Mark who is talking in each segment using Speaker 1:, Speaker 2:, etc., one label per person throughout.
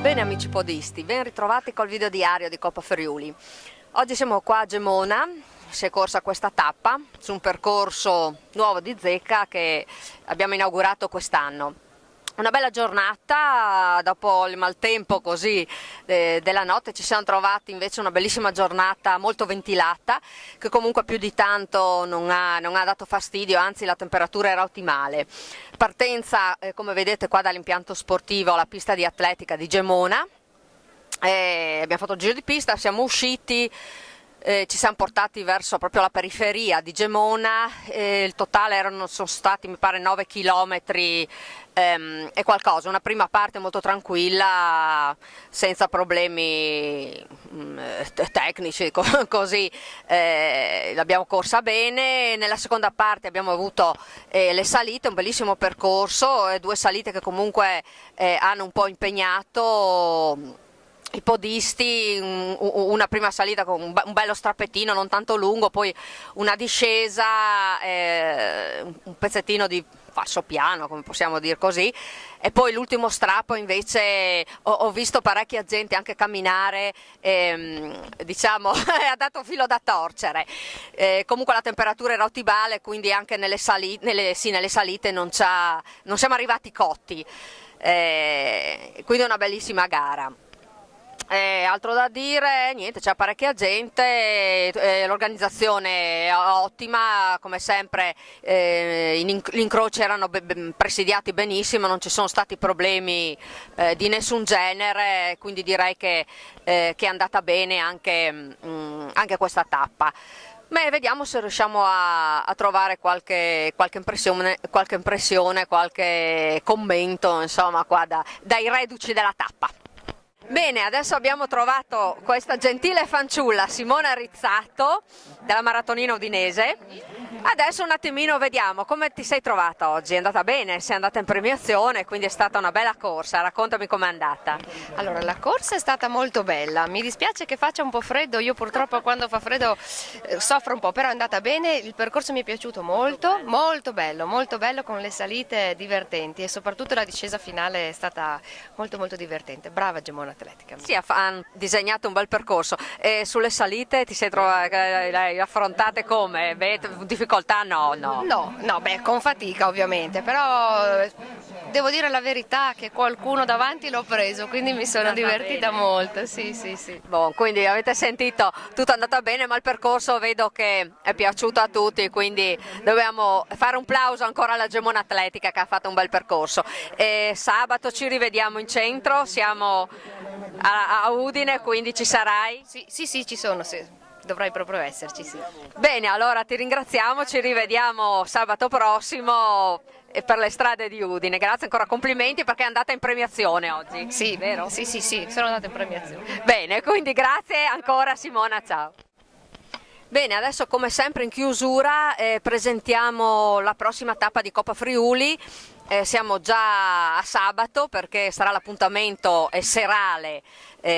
Speaker 1: Bene amici podisti, ben ritrovati col video diario di Coppa Friuli. Oggi siamo qua a Gemona, si è corsa questa tappa su un percorso nuovo di zecca che abbiamo inaugurato quest'anno. Una bella giornata, dopo il maltempo così della notte ci siamo trovati invece una bellissima giornata molto ventilata che comunque più di tanto non ha dato fastidio, anzi la temperatura era ottimale. Partenza come vedete qua dall'impianto sportivo, la pista di atletica di Gemona, abbiamo fatto il giro di pista, siamo usciti. Ci siamo portati verso proprio la periferia di Gemona, il totale sono stati mi pare 9 chilometri e qualcosa, una prima parte molto tranquilla senza problemi tecnici così, l'abbiamo corsa bene. Nella seconda parte abbiamo avuto le salite, un bellissimo percorso, due salite che comunque hanno un po' impegnato i podisti, una prima salita con un bello strappettino non tanto lungo, poi una discesa, un pezzettino di falso piano, come possiamo dire così, e poi l'ultimo strappo invece ho visto parecchia gente anche camminare, diciamo ha dato filo da torcere. Comunque la temperatura era ottimale, quindi anche nelle salite non siamo arrivati cotti, quindi una bellissima gara. Altro da dire, niente, c'è parecchia gente, l'organizzazione è ottima, come sempre gli incroci erano presidiati benissimo, non ci sono stati problemi di nessun genere, quindi direi che è andata bene anche questa tappa. Beh, vediamo se riusciamo a trovare qualche impressione, qualche commento, insomma, qua dai reduci della tappa. Bene, adesso abbiamo trovato questa gentile fanciulla, Simona Rizzato, della Maratonina Udinese. Adesso un attimino vediamo come ti sei trovata oggi. È andata bene, sei andata in premiazione, quindi è stata una bella corsa. Raccontami com'è andata.
Speaker 2: Allora, la corsa è stata molto bella. Mi dispiace che faccia un po' freddo, io purtroppo quando fa freddo soffro un po', però è andata bene. Il percorso mi è piaciuto molto, molto bello con le salite divertenti e soprattutto la discesa finale è stata molto molto divertente. Brava Gemona Atletica.
Speaker 1: Sì, hanno disegnato un bel percorso. E sulle salite ti sei le affrontate come? Beh, difficoltà no?
Speaker 2: No, beh, con fatica ovviamente, però devo dire la verità che qualcuno davanti l'ho preso, quindi mi sono divertita molto, sì.
Speaker 1: Bon, quindi avete sentito, tutto è andato bene, ma il percorso vedo che è piaciuto a tutti, quindi dobbiamo fare un plauso ancora alla Gemona Atletica che ha fatto un bel percorso. Sabato ci rivediamo in centro, siamo a Udine, quindi ci sarai?
Speaker 2: Sì, ci sono, sì. Dovrei proprio esserci, sì.
Speaker 1: Bene, allora ti ringraziamo, ci rivediamo sabato prossimo per le strade di Udine. Grazie ancora, complimenti perché è andata in premiazione oggi.
Speaker 2: Sì,
Speaker 1: vero?
Speaker 2: Sì, sono andata in premiazione.
Speaker 1: Bene, quindi grazie ancora Simona, ciao. Bene, adesso come sempre in chiusura presentiamo la prossima tappa di Coppa Friuli. Siamo già a sabato perché sarà l'appuntamento serale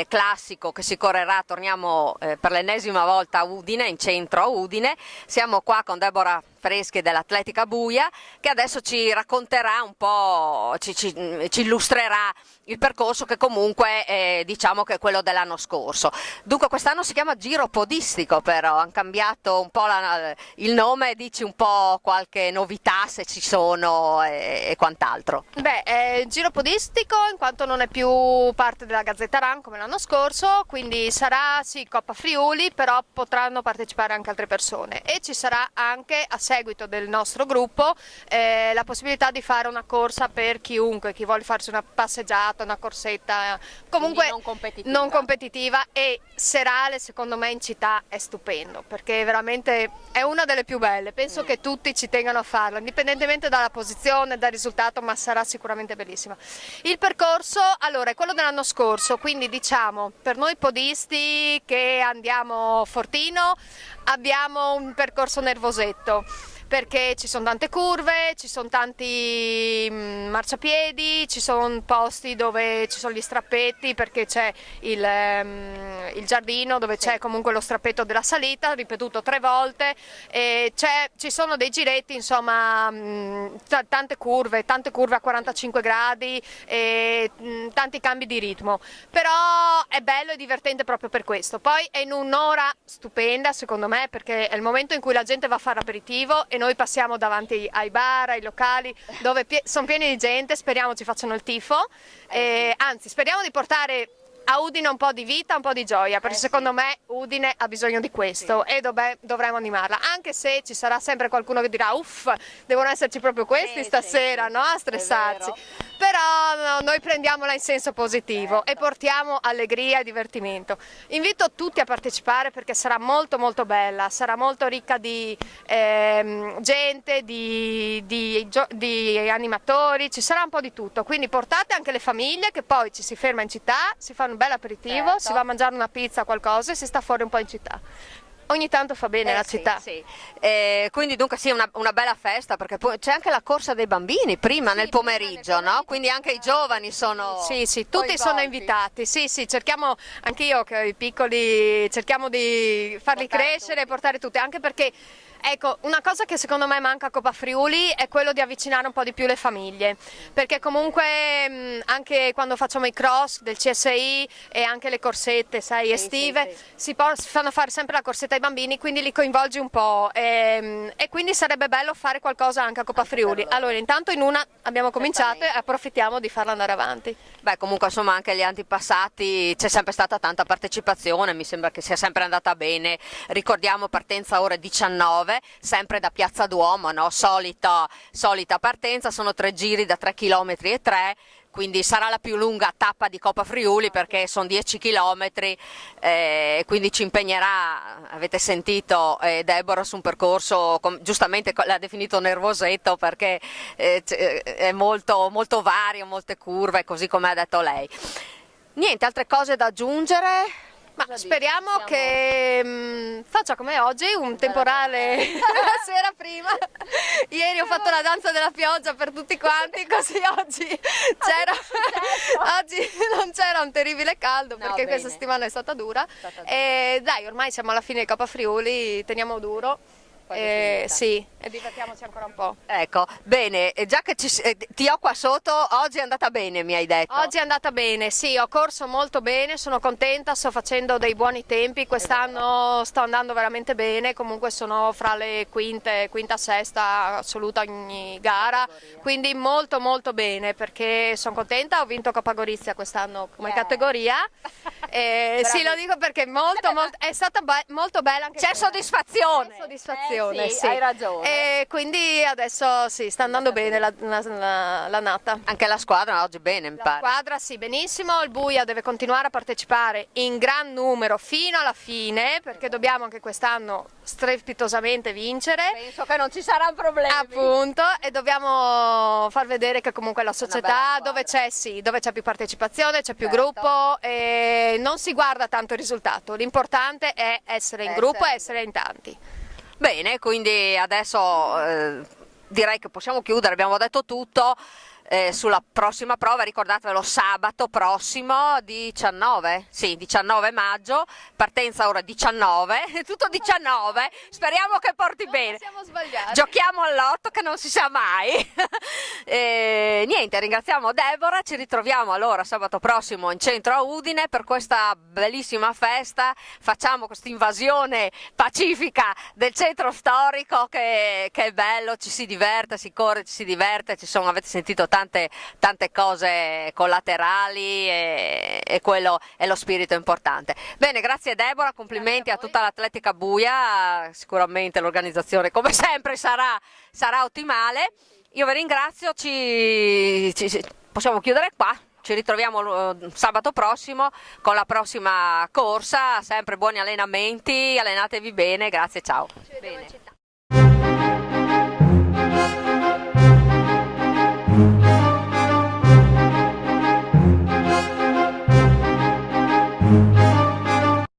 Speaker 1: classico che si correrà, torniamo per l'ennesima volta a Udine, in centro a Udine. Siamo qua con Deborah Freschi dell'Atletica Buia che adesso ci racconterà un po', ci illustrerà il percorso che comunque diciamo che è quello dell'anno scorso. Dunque quest'anno si chiama Giro Podistico, però hanno cambiato un po' il nome. Dici un po' qualche novità se ci sono e quant'altro.
Speaker 3: Beh, è Giro Podistico in quanto non è più parte della Gazzetta Ran come l'anno scorso, quindi sarà sì Coppa Friuli, però potranno partecipare anche altre persone e ci sarà anche a seguito del nostro gruppo la possibilità di fare una corsa per chiunque, chi vuole farsi una passeggiata, una corsetta, comunque non competitiva e serale. Secondo me in città è stupendo, perché veramente è una delle più belle, penso che tutti ci tengano a farla, indipendentemente dalla posizione, dal risultato, ma sarà sicuramente bellissima. Il percorso allora è quello dell'anno scorso, quindi diciamo per noi podisti che andiamo fortino abbiamo un percorso nervosetto, perché ci sono tante curve, ci sono tanti marciapiedi, ci sono posti dove ci sono gli strappetti, perché c'è il giardino dove c'è comunque lo strappetto della salita, ripetuto 3 volte, e ci sono dei giretti, insomma, tante curve a 45 gradi e tanti cambi di ritmo, però è bello e divertente proprio per questo. Poi è in un'ora stupenda secondo me, perché è il momento in cui la gente va a fare aperitivo e noi passiamo davanti ai bar, ai locali dove sono pieni di gente, speriamo ci facciano il tifo, anzi speriamo di portare a Udine un po' di vita, un po' di gioia, perché secondo me Udine ha bisogno di questo e dovremo animarla, anche se ci sarà sempre qualcuno che dirà uff, devono esserci proprio questi stasera, no? A stressarsi, però noi prendiamola in senso positivo e portiamo allegria e divertimento. Invito tutti a partecipare perché sarà molto molto bella, sarà molto ricca di gente, di animatori, ci sarà un po' di tutto, quindi portate anche le famiglie, che poi ci si ferma in città, si fa un bel aperitivo, si va a mangiare una pizza, qualcosa e si sta fuori un po' in città. Ogni tanto fa bene la città.
Speaker 1: Sì. Quindi dunque sì, una bella festa, perché poi c'è anche la corsa dei bambini prima nel pomeriggio, no? Quindi anche i giovani sono
Speaker 3: Sì, tutti sono invitati. Sì, cerchiamo, anch'io che ho i piccoli, cerchiamo di farli crescere e portare tutti, anche perché ecco, una cosa che secondo me manca a Coppa Friuli è quello di avvicinare un po' di più le famiglie, perché comunque anche quando facciamo i cross del CSI e anche le corsette, sai, estive, si fanno fare sempre la corsetta ai bambini, quindi li coinvolgi un po' e quindi sarebbe bello fare qualcosa anche a Coppa Friuli. Allora intanto in una abbiamo cominciato e approfittiamo di farla andare avanti.
Speaker 1: Beh, comunque insomma anche gli anni passati c'è sempre stata tanta partecipazione, mi sembra che sia sempre andata bene. Ricordiamo partenza ore 19, sempre da Piazza Duomo, no? Solita partenza, sono 3 giri da 3,3 km, quindi sarà la più lunga tappa di Coppa Friuli perché sono 10 km, quindi ci impegnerà, avete sentito Deborah, su un percorso, giustamente l'ha definito nervosetto perché è molto, molto vario, molte curve, così come ha detto lei. Niente, altre cose da aggiungere?
Speaker 3: Ma speriamo che faccia come oggi, un temporale la sera prima. Ieri ho fatto la danza della pioggia per tutti quanti, così oggi non c'era un terribile caldo perché questa settimana è stata dura. E dai, ormai siamo alla fine di Coppa Friuli, teniamo duro. Sì, e divertiamoci ancora un po'.
Speaker 1: Ecco, bene, già che ti ho qua sotto, oggi è andata bene, mi hai detto.
Speaker 3: Oggi è andata bene, sì, ho corso molto bene, sono contenta, sto facendo dei buoni tempi, quest'anno sto andando veramente bene, comunque sono fra le quinta, sesta assoluta ogni gara, quindi molto molto bene perché sono contenta, ho vinto Coppa Gorizia quest'anno come categoria. Sì, lo dico perché è stata molto bella anche
Speaker 1: c'è soddisfazione.
Speaker 3: Sì,
Speaker 1: hai ragione.
Speaker 3: E quindi adesso sì, sta andando bene la nata.
Speaker 1: Anche la squadra oggi bene, mi pare.
Speaker 3: La squadra sì, benissimo, il Buia deve continuare a partecipare in gran numero fino alla fine, perché dobbiamo anche quest'anno strepitosamente vincere.
Speaker 1: Penso che non ci saranno problemi.
Speaker 3: Appunto, e dobbiamo far vedere che comunque la società dove c'è più partecipazione, c'è più gruppo e non si guarda tanto il risultato, l'importante è essere in gruppo e essere in tanti.
Speaker 1: Bene, quindi adesso direi che possiamo chiudere, abbiamo detto tutto. Sulla prossima prova, ricordatevelo, sabato prossimo 19 maggio, partenza ora 19, tutto 19, speriamo che porti bene.
Speaker 3: Siamo sbagliati.
Speaker 1: Giochiamo all'otto che non si sa mai. Niente, ringraziamo Deborah, ci ritroviamo allora sabato prossimo in centro a Udine per questa bellissima festa, facciamo questa invasione pacifica del centro storico che è bello, ci si diverte, si corre, ci si diverte, avete sentito tanto tante cose collaterali e quello è lo spirito importante. Bene, grazie Deborah, complimenti a tutta l'Atletica Buia, sicuramente l'organizzazione come sempre sarà ottimale. Io vi ringrazio, possiamo chiudere qua. Ci ritroviamo sabato prossimo con la prossima corsa, sempre buoni allenamenti, allenatevi bene, grazie, ciao.
Speaker 3: Ci vediamo in città.